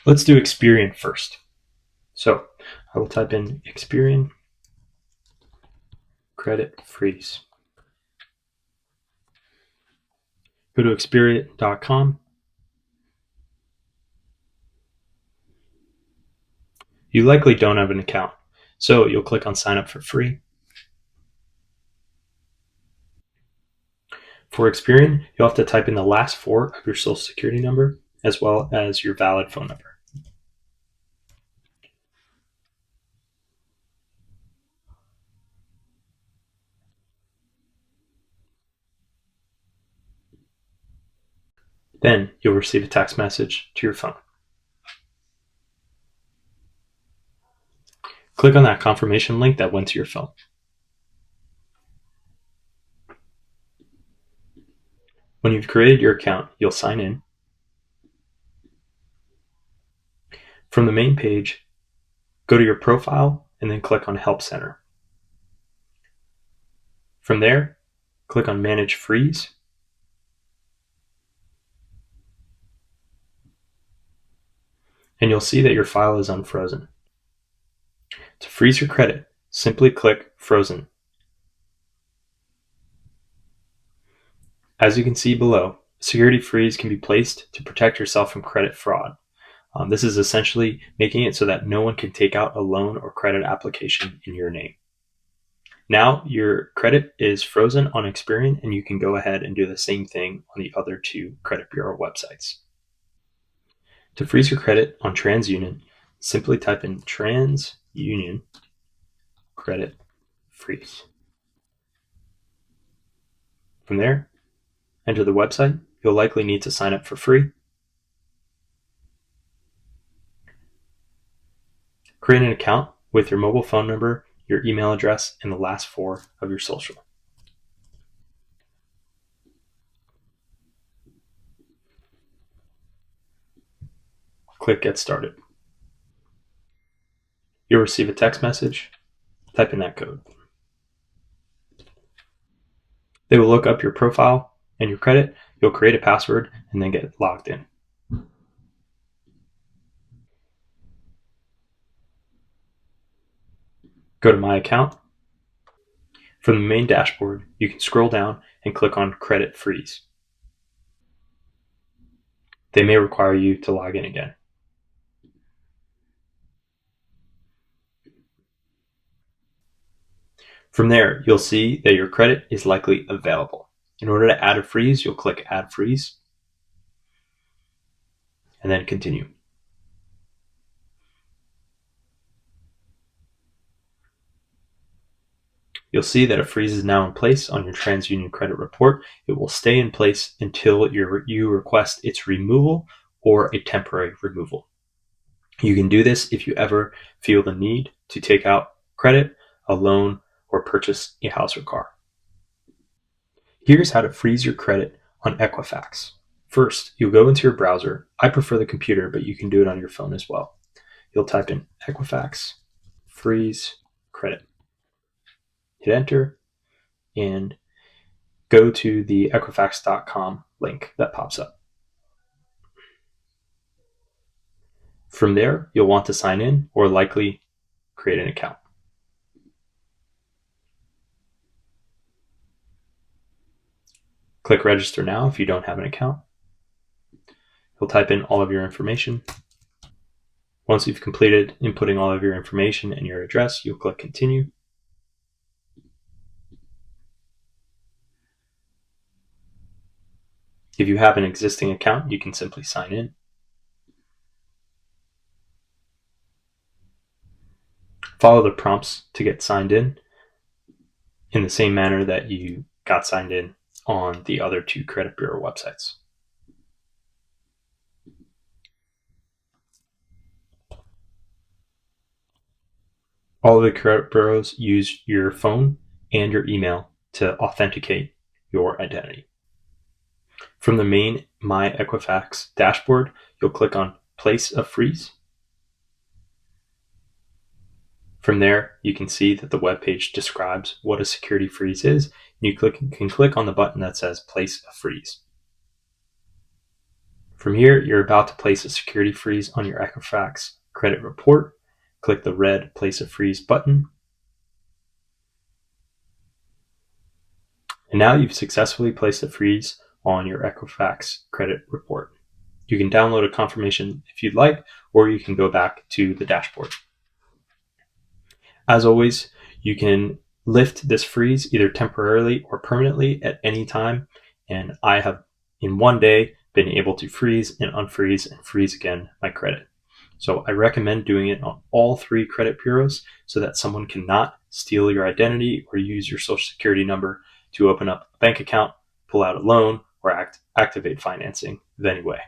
Let's do Experian first. So I will type in Experian credit freeze. Go to Experian.com. You likely don't have an account, so you'll click on sign up for free. For Experian, you'll have to type in the last four of your social security number as well as your valid phone number. Then you'll receive a text message to your phone. Click on that confirmation link that went to your phone. When you've created your account, you'll sign in. From the main page, go to your profile and then click on Help Center. From there, click on Manage Freeze. And you'll see that your file is unfrozen. To freeze your credit, simply click Frozen. As you can see below, a security freeze can be placed to protect yourself from credit fraud. This is essentially making it so that no one can take out a loan or credit application in your name. Now your credit is frozen on Experian, and you can go ahead and do the same thing on the other two credit bureau websites. To freeze your credit on TransUnion, simply type in TransUnion credit freeze. From there, enter the website. You'll likely need to sign up for free. Create an account with your mobile phone number, your email address, and the last four of your social. Click Get Started. You'll receive a text message. Type in that code. They will look up your profile and your credit. You'll create a password and then get logged in. Go to My Account. From the main dashboard, you can scroll down and click on Credit Freeze. They may require you to log in again. From there, you'll see that your credit is likely available. In order to add a freeze, you'll click Add Freeze and then Continue. You'll see that a freeze is now in place on your TransUnion credit report. It will stay in place until you request its removal or a temporary removal. You can do this if you ever feel the need to take out credit, a loan, or purchase a house or car. Here's how to freeze your credit on Equifax. First, you'll go into your browser. I prefer the computer, but you can do it on your phone as well. You'll type in Equifax freeze credit. Hit enter and go to the Equifax.com link that pops up. From there, you'll want to sign in or likely create an account. Click Register Now if you don't have an account. You'll type in all of your information. Once you've completed inputting all of your information and your address, you'll click Continue. If you have an existing account, you can simply sign in. Follow the prompts to get signed in the same manner that you got signed in on the other two credit bureau websites. All of the credit bureaus use your phone and your email to authenticate your identity. From the main My Equifax dashboard, you'll click on Place a Freeze. From there, you can see that the web page describes what a security freeze is, and you can click on the button that says Place a Freeze. From here, you're about to place a security freeze on your Equifax credit report. Click the red Place a Freeze button. And now you've successfully placed a freeze on your Equifax credit report. You can download a confirmation if you'd like, or you can go back to the dashboard. As always, you can lift this freeze either temporarily or permanently at any time. And I have, in one day, been able to freeze and unfreeze and freeze again my credit. So I recommend doing it on all 3 credit bureaus so that someone cannot steal your identity or use your social security number to open up a bank account, pull out a loan, or activate financing of any way.